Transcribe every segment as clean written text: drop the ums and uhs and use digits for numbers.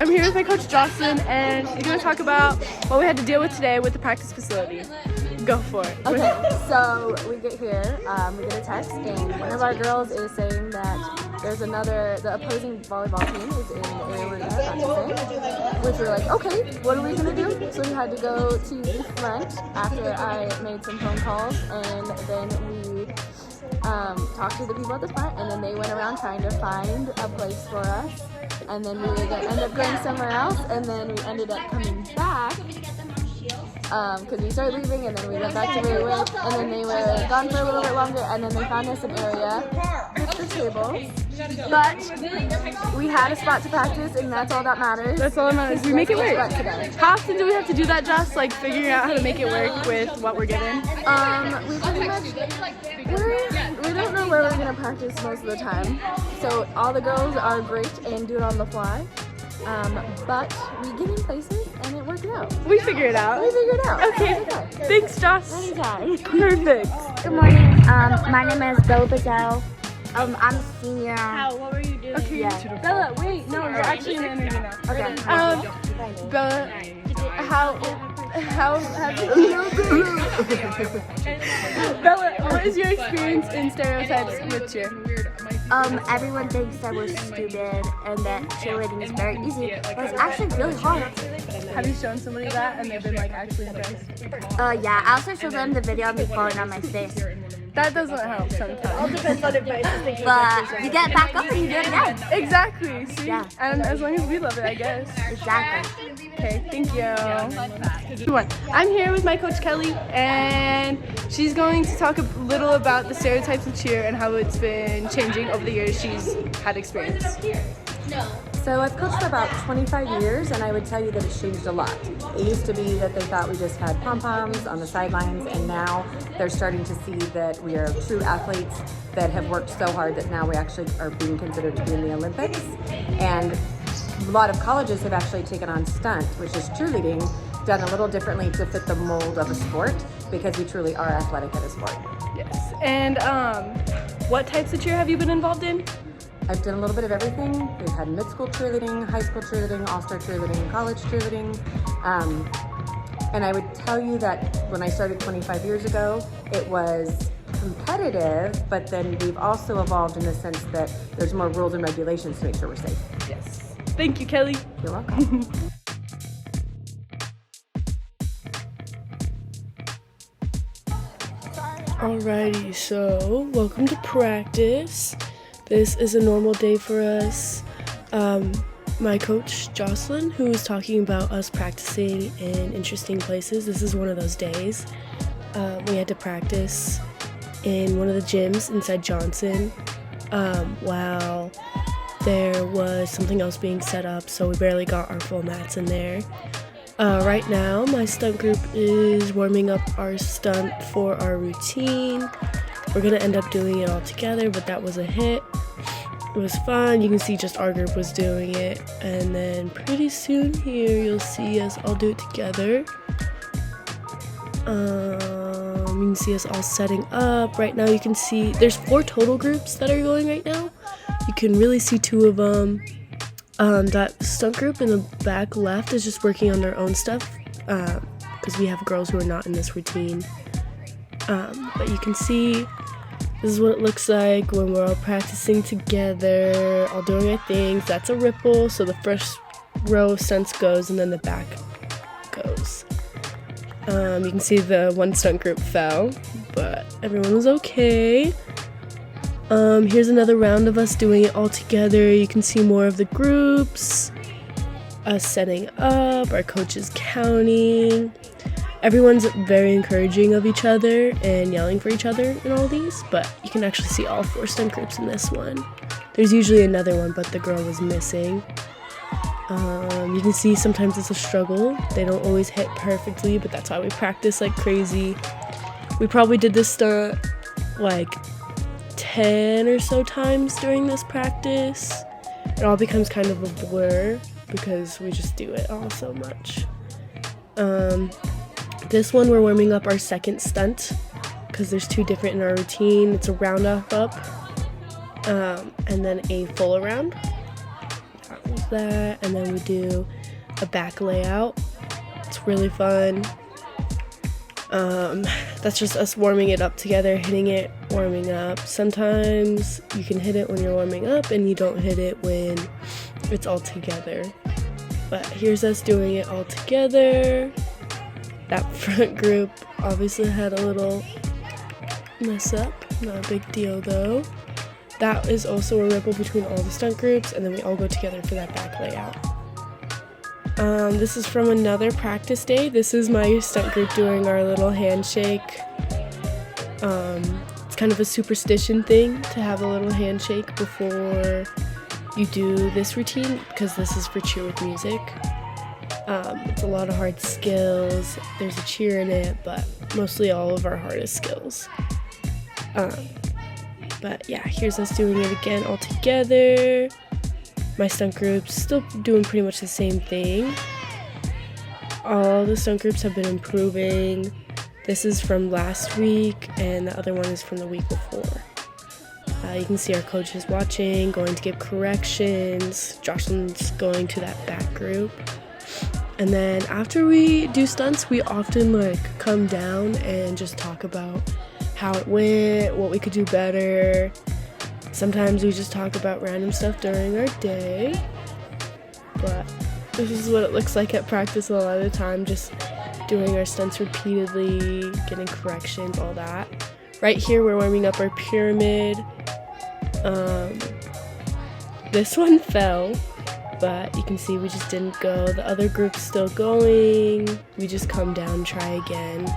I'm here with my coach Jocelyn, and we're going to talk about what we had to deal with today with the practice facility. Go for it. Okay, so we get here, we get a text, and one of our girls is saying that the opposing volleyball team is in the area we're practicing, which we're like, okay, what are we gonna do? So we had to go to the front after I made some phone calls, and then we talked to the people at the front, and then they went around trying to find a place for us, and then we were gonna end up going somewhere else, and then we ended up coming back because we started leaving, and then we went back to where we went, and then they were gone for a little bit longer, and then they found us an area with the tables. But we had a spot to practice, and that's all that matters. That's all that matters. We make it work. Today. How often do we have to do that, Joss? Like figuring out how to make it work with what we're getting? We pretty much, we don't know where we're going to practice most of the time. So all the girls are great and do it on the fly. But we get in places and it works out. We figure it out. Okay. Thanks, Joss. Anytime. Perfect. Good morning. My name is Bella Patel. I'm a senior. What were you doing? Okay, Yeah. Bella, wait, no, you're actually in the interview now. Okay. Bella, how have Bella, what is your experience in stereotypes with cheer? Everyone thinks that we're stupid and that cheerleading is very easy, but it's actually really hard. Have you shown somebody that and they've been like actually impressed? Yeah, I also showed them the video of me falling on my face. That doesn't help sometimes. Depends on advice. But you get back up and you do it again. Exactly. See? Yeah. And as long as we love it, I guess. Exactly. Okay, thank you. I'm here with my coach Kelly, and she's going to talk a little about the stereotypes of cheer and how it's been changing over the years she's had experience. So I've coached for about 25 years, and I would tell you that it's changed a lot. It used to be that they thought we just had pom-poms on the sidelines, and now they're starting to see that we are true athletes that have worked so hard that now we actually are being considered to be in the Olympics. And a lot of colleges have actually taken on stunt, which is cheerleading, done a little differently to fit the mold of a sport, because we truly are athletic at a sport. Yes. And what types of cheer have you been involved in? I've done a little bit of everything. We've had mid-school cheerleading, high school cheerleading, all-star cheerleading, college cheerleading. And I would tell you that when I started 25 years ago, it was competitive, but then we've also evolved in the sense that there's more rules and regulations to make sure we're safe. Yes. Thank you, Kelly. You're welcome. Alrighty, so welcome to practice. This is a normal day for us. My coach, Jocelyn, who was talking about us practicing in interesting places, this is one of those days. We had to practice in one of the gyms inside Johnson while there was something else being set up, so we barely got our full mats in there. Right now, my stunt group is warming up our stunt for our routine. We're gonna end up doing it all together, but that was a hit. It was fun. You can see just our group was doing it, and then pretty soon here you'll see us all do it together. You can see us all setting up. Right now you can see there's 4 total groups that are going right now. You can really see 2 of them. That stunt group in the back left is just working on their own stuff because we have girls who are not in this routine. But you can see this is what it looks like when we're all practicing together, all doing our things. That's a ripple, so the first row of stunts goes and then the back goes. You can see the one stunt group fell, but everyone was okay. Here's another round of us doing it all together. You can see more of the groups, us setting up, our coaches counting. Everyone's very encouraging of each other and yelling for each other in all these, but you can actually see all 4 stunt groups in this one. There's usually another one, but the girl was missing. You can see sometimes it's a struggle. They don't always hit perfectly, but that's why we practice like crazy. We probably did this stunt like 10 or so times during this practice. It all becomes kind of a blur because we just do it all so much. This one we're warming up our second stunt because there's 2 different in our routine. It's a round up and then a full around. That was that, and then we do a back layout. It's really fun. That's just us warming it up together, hitting it, warming up. Sometimes you can hit it when you're warming up and you don't hit it when it's all together. But here's us doing it all together. That front group obviously had a little mess up, not a big deal though. That is also a ripple between all the stunt groups, and then we all go together for that back layout. This is from another practice day. This is my stunt group doing our little handshake. It's kind of a superstition thing to have a little handshake before you do this routine, because this is for cheer with music. It's a lot of hard skills. There's a cheer in it, but mostly all of our hardest skills. But yeah, here's us doing it again all together. My stunt group's still doing pretty much the same thing. All the stunt groups have been improving. This is from last week, and the other one is from the week before. You can see our coach is watching, going to give corrections. Jocelyn's going to that back group. And then after we do stunts, we often come down and just talk about how it went, what we could do better. Sometimes we just talk about random stuff during our day. But this is what it looks like at practice a lot of the time, just doing our stunts repeatedly, getting corrections, all that. Right here we're warming up our pyramid. This one fell, but you can see we just didn't go. The other group's still going. We just come down, try again.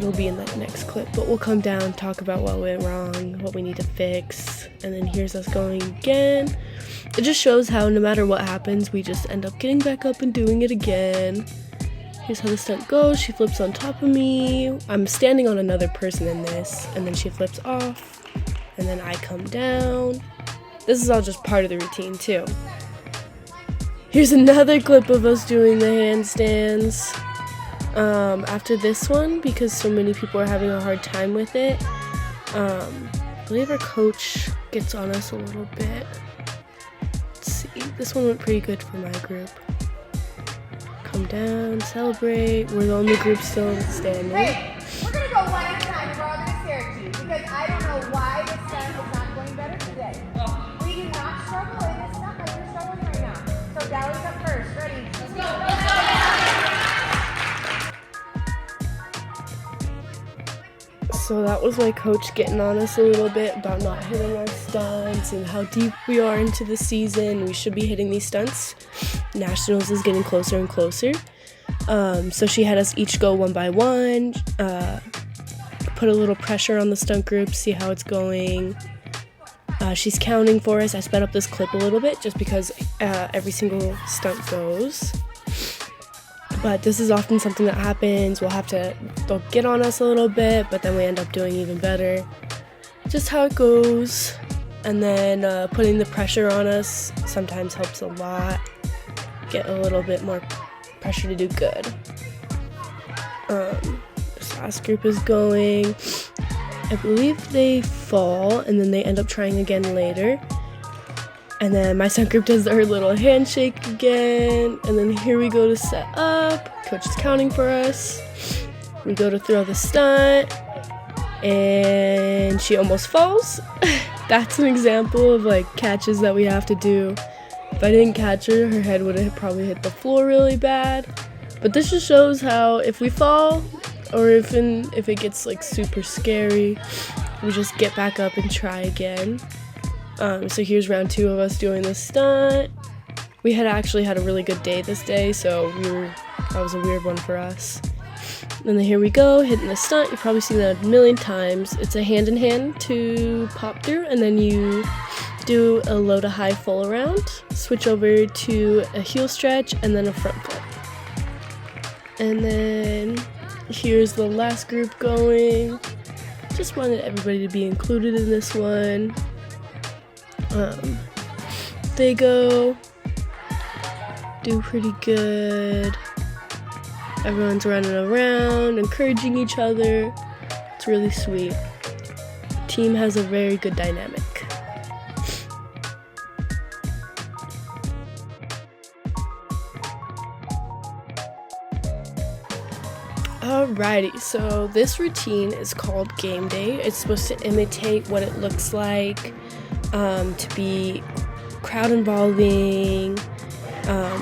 We'll be in that next clip, but we'll come down, talk about what went wrong, what we need to fix, and then here's us going again. It just shows how no matter what happens, we just end up getting back up and doing it again. Here's how the stunt goes. She flips on top of me. I'm standing on another person in this, and then she flips off, and then I come down. This is all just part of the routine too. Here's another clip of us doing the handstands. After this one, because so many people are having a hard time with it, I believe our coach gets on us a little bit. Let's see, this one went pretty good for my group. Come down, celebrate. We're the only group still standing. Great. We're going to go one at a time and we're all going to stare at you, because I don't know why this stunt is not going better today. We do not struggle in this stunt like we're struggling right now. So Dally's up first. Ready? Let's go. So that was my coach getting on us a little bit about not hitting our stunts and how deep we are into the season. We should be hitting these stunts. Nationals is getting closer and closer. So she had us each go one by one, put a little pressure on the stunt group, see how it's going. She's counting for us. I sped up this clip a little bit just because every single stunt goes. But this is often something that happens. They'll get on us a little bit, but then we end up doing even better. Just how it goes. And then putting the pressure on us sometimes helps a lot. Get a little bit more pressure to do good. This last group is going. I believe they fall, and then they end up trying again later. And then my stunt group does their little handshake again. And then here we go to set up. Coach is counting for us. We go to throw the stunt. And she almost falls. That's an example of catches that we have to do. If I didn't catch her, her head would have probably hit the floor really bad. But this just shows how if we fall, or if it gets super scary, we just get back up and try again. So here's round 2 of us doing the stunt. We had actually had a really good day this day, so that was a weird one for us. And then here we go, hitting the stunt. You've probably seen that a million times. It's a hand-in-hand to pop through, and then you do a low to high full around, switch over to a heel stretch, and then a front flip. And then here's the last group going. Just wanted everybody to be included in this one. They go, do pretty good. Everyone's running around, encouraging each other. It's really sweet. The team has a very good dynamic. Alrighty, so this routine is called game day. It's supposed to imitate what it looks like to be crowd involving,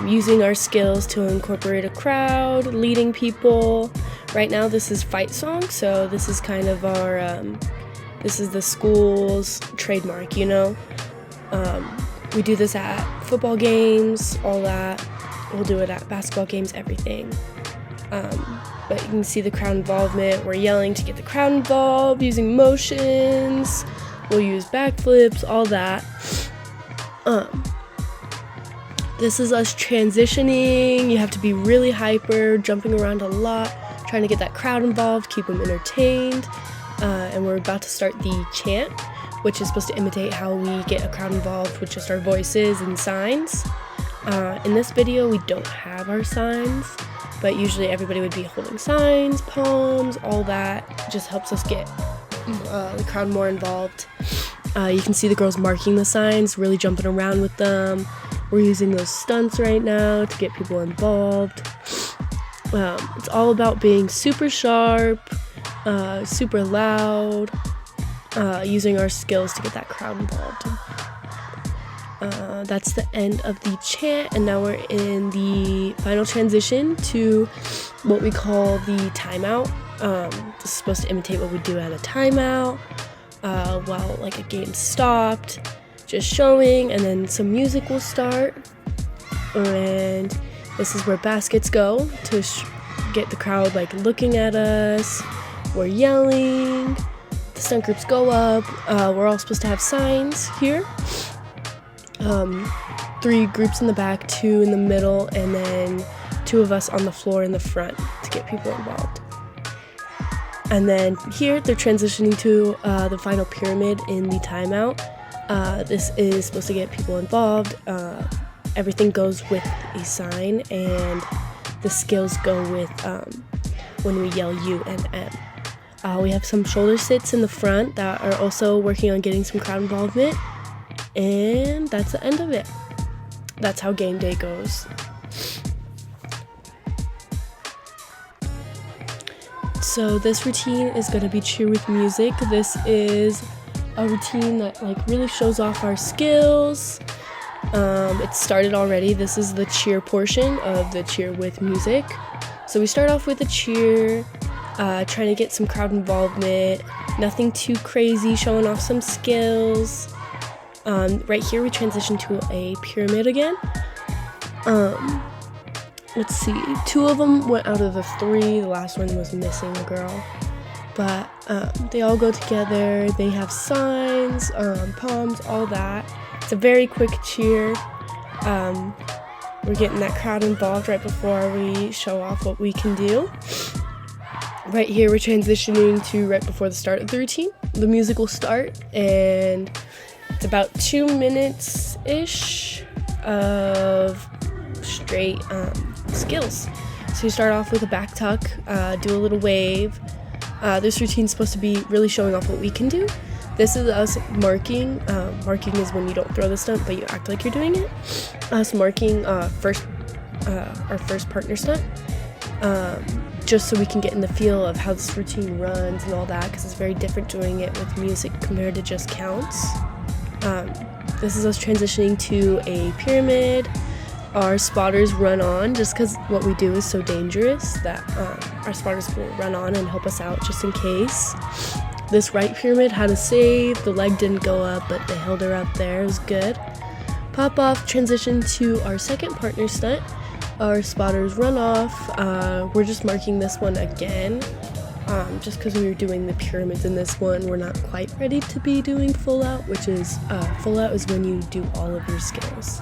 using our skills to incorporate a crowd, leading people. Right now this is fight song, so this is kind of our, this is the school's trademark, you know? We do this at football games, all that. We'll do it at basketball games, everything. But you can see the crowd involvement. We're yelling to get the crowd involved, using motions. We'll use backflips, all that. This is us transitioning. You have to be really hyper, jumping around a lot, trying to get that crowd involved, keep them entertained. And we're about to start the chant, which is supposed to imitate how we get a crowd involved with just our voices and signs. In this video, we don't have our signs, but usually everybody would be holding signs, poems, all that. It just helps us get the crowd more involved. You can see the girls marking the signs, really jumping around with them. We're using those stunts right now to get people involved. It's all about being super sharp, super loud, using our skills to get that crowd involved. That's the end of the chant, and now we're in the final transition to what we call the timeout. This is supposed to imitate what we do at a timeout while like a game stopped, just showing, and then some music will start. And this is where baskets go to get the crowd like looking at us. We're yelling, the stunt groups go up. We're all supposed to have signs here. 3 groups in the back, 2 in the middle, and then 2 of us on the floor in the front to get people involved. And then here they're transitioning to the final pyramid in the timeout. This is supposed to get people involved. Everything goes with a sign, and the skills go with when we yell U and M. We have some shoulder sits in the front that are also working on getting some crowd involvement. And that's the end of it. That's how game day goes. So this routine is going to be cheer with music. This is a routine that like really shows off our skills. It started already. This is the cheer portion of the cheer with music. So we start off with a cheer, trying to get some crowd involvement. Nothing too crazy, showing off some skills. Right here we transition to a pyramid again. Let's see, 2 of them went out of the 3. The last one was missing a girl. But they all go together. They have signs, poems, all that. It's a very quick cheer. We're getting that crowd involved right before we show off what we can do. Right here we're transitioning to right before the start of the routine. The music will start, and it's about 2 minutes-ish of straight skills. So you start off with a back tuck, do a little wave. This routine's supposed to be really showing off what we can do. This is us marking. Marking is when you don't throw the stunt, but you act like you're doing it. Us marking our first partner stunt, just so we can get in the feel of how this routine runs and all that, because it's very different doing it with music compared to just counts. This is us transitioning to a pyramid. Our spotters run on, just because what we do is so dangerous that our spotters will run on and help us out just in case. This right pyramid had a save. The leg didn't go up, but they held her up there. It was good. Pop off, transition to our second partner stunt. Our spotters run off. We're just marking this one again. Just because we were doing the pyramids in this one, we're not quite ready to be doing full out, which is full out is when you do all of your skills.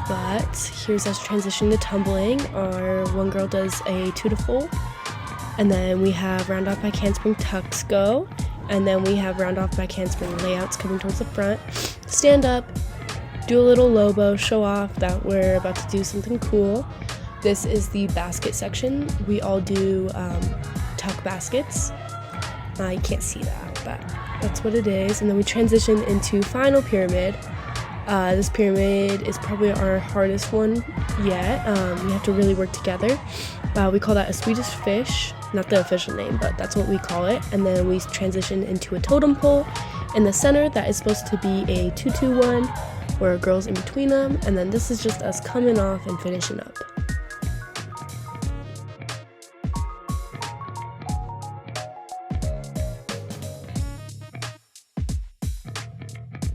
But here's us transitioning to tumbling. Our one girl does a 2 to full, and then we have round off back handspring tucks go, and then we have round off back handspring layouts coming towards the front. Stand up, do a little lobo, show off that we're about to do something cool. This is the basket section. We all do tuck baskets. You can't see that, but that's what it is. And then we transition into final pyramid. This pyramid is probably our hardest one yet. We have to really work together. We call that a Swedish fish, not the official name, but that's what we call it. And then we transition into a totem pole in the center that is supposed to be a 2-2-1 where a girl's in between them. And then this is just us coming off and finishing up.